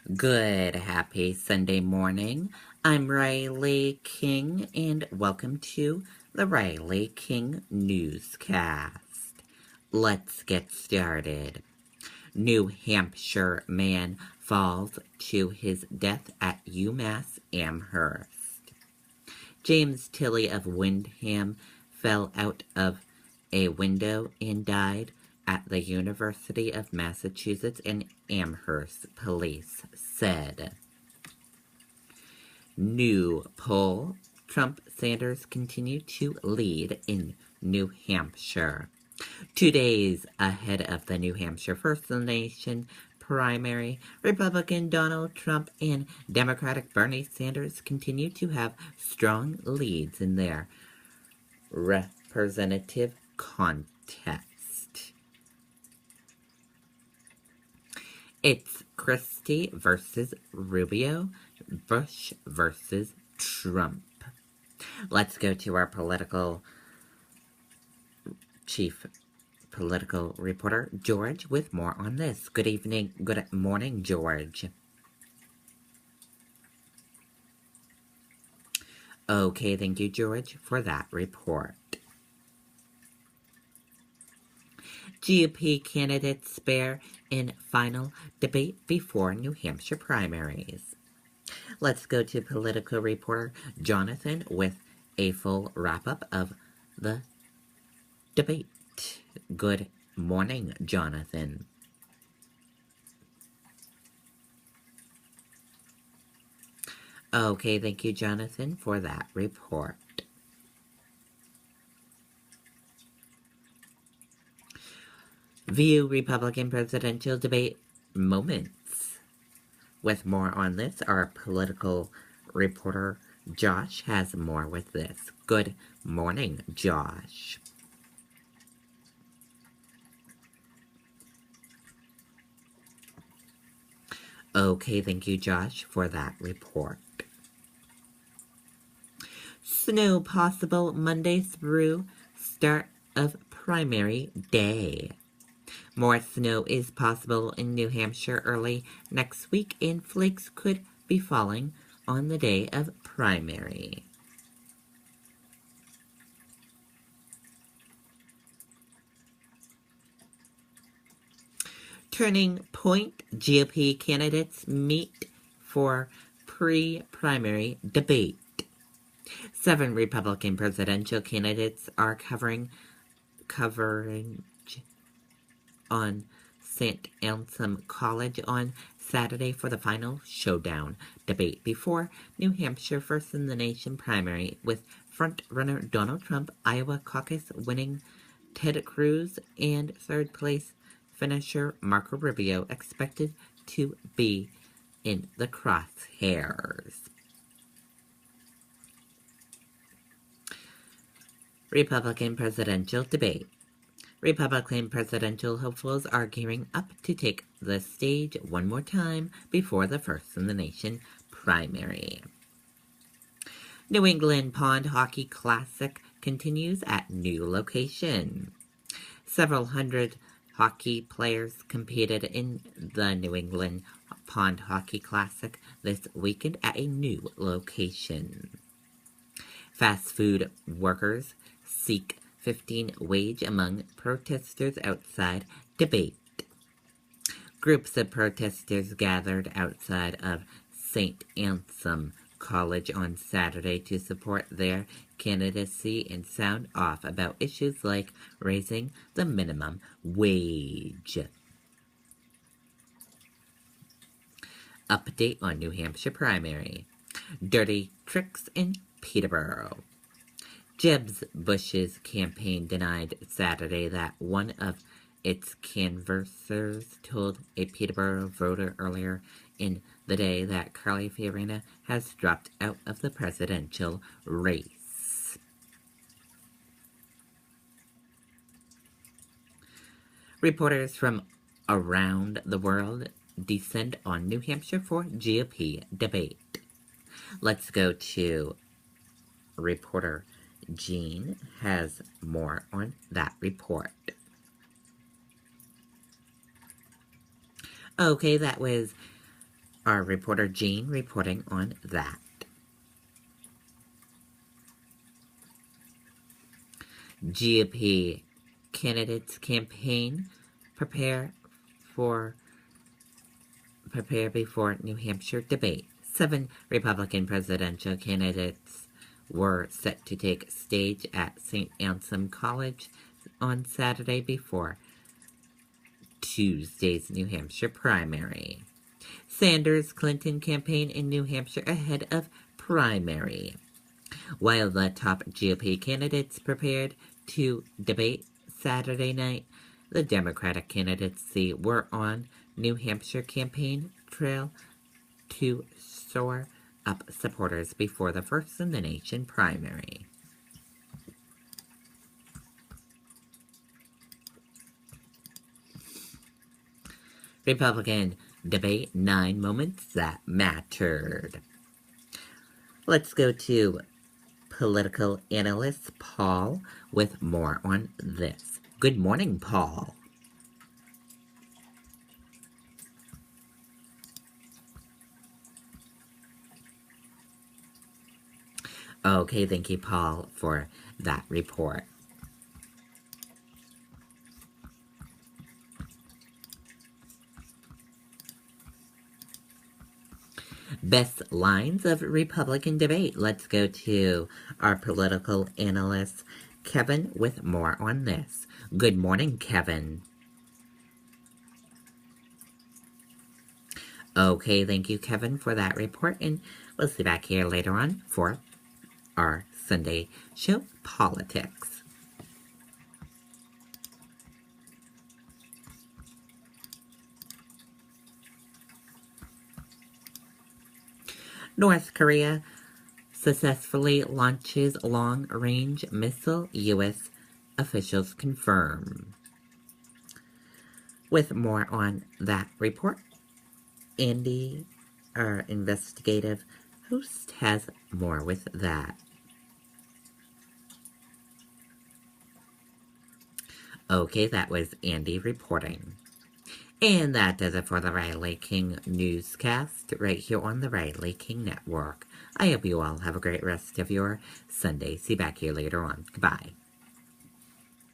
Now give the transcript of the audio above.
Good, happy Sunday morning. I'm Riley King, and welcome to the Riley King Newscast. Let's get started. New Hampshire man falls to his death at UMass Amherst. James Tilley of Windham fell out of a window and died at the University of Massachusetts in Amherst, police said. New poll, Trump-Sanders continue to lead in New Hampshire. 2 days ahead of the New Hampshire First Nation primary, Republican Donald Trump and Democratic Bernie Sanders continue to have strong leads in their representative contest. It's Christie versus Rubio, Bush versus Trump. Let's go to our chief political reporter, George, with more on this. Good morning, George. Okay, thank you, George, for that report. GOP candidates spare in final debate before New Hampshire primaries. Let's go to political reporter Jonathan with a full wrap-up of the debate. Good morning, Jonathan. Okay, thank you, Jonathan, for that report. View Republican presidential debate moments. With more on this, our political reporter Josh has more with this. Good morning, Josh. Okay, thank you, Josh, for that report. Snow possible Monday through start of primary day. More snow is possible in New Hampshire early next week, and flakes could be falling on the day of primary. Turning Point, GOP candidates meet for pre-primary debate. 7 Republican presidential candidates are covering on St. Anselm College on Saturday for the final showdown debate before New Hampshire First in the Nation primary, with front-runner Donald Trump, Iowa caucus winning Ted Cruz, and third-place finisher Marco Rubio expected to be in the crosshairs. Republican presidential debate. Republican presidential hopefuls are gearing up to take the stage one more time before the First in the Nation primary. New England Pond Hockey Classic continues at new location. Several hundred hockey players competed in the New England Pond Hockey Classic this weekend at a new location. Fast food workers seek 15 wage among protesters outside debate. Groups of protesters gathered outside of St. Anselm College on Saturday to support their candidacy and sound off about issues like raising the minimum wage. Update on New Hampshire primary. Dirty tricks in Peterborough. Jeb Bush's campaign denied Saturday that one of its canvassers told a Peterborough voter earlier in the day that Carly Fiorina has dropped out of the presidential race. Reporters from around the world descend on New Hampshire for GOP debate. Let's go to reporter Jean has more on that report. Okay, that was our reporter Jean reporting on that. GOP candidates campaign prepare before New Hampshire debate. 7 Republican presidential candidates were set to take stage at St. Anselm College on Saturday before Tuesday's New Hampshire primary. Sanders-Clinton campaign in New Hampshire ahead of primary. While the top GOP candidates prepared to debate Saturday night, the Democratic candidates were on New Hampshire campaign trail to soar up supporters before the first-in-the-nation primary. Republican debate, 9 moments that mattered. Let's go to political analyst Paul with more on this. Good morning, Paul. Okay, thank you, Paul, for that report. Best lines of Republican debate. Let's go to our political analyst, Kevin, with more on this. Good morning, Kevin. Okay, thank you, Kevin, for that report, and we'll see you back here later on for our Sunday show, Politics. North Korea successfully launches long-range missile, U.S. officials confirm. With more on that report, Andy, our investigative host, has more with that. Okay, that was Andy reporting. And that does it for the Riley King Newscast right here on the Riley King Network. I hope you all have a great rest of your Sunday. See you back here later on. Goodbye.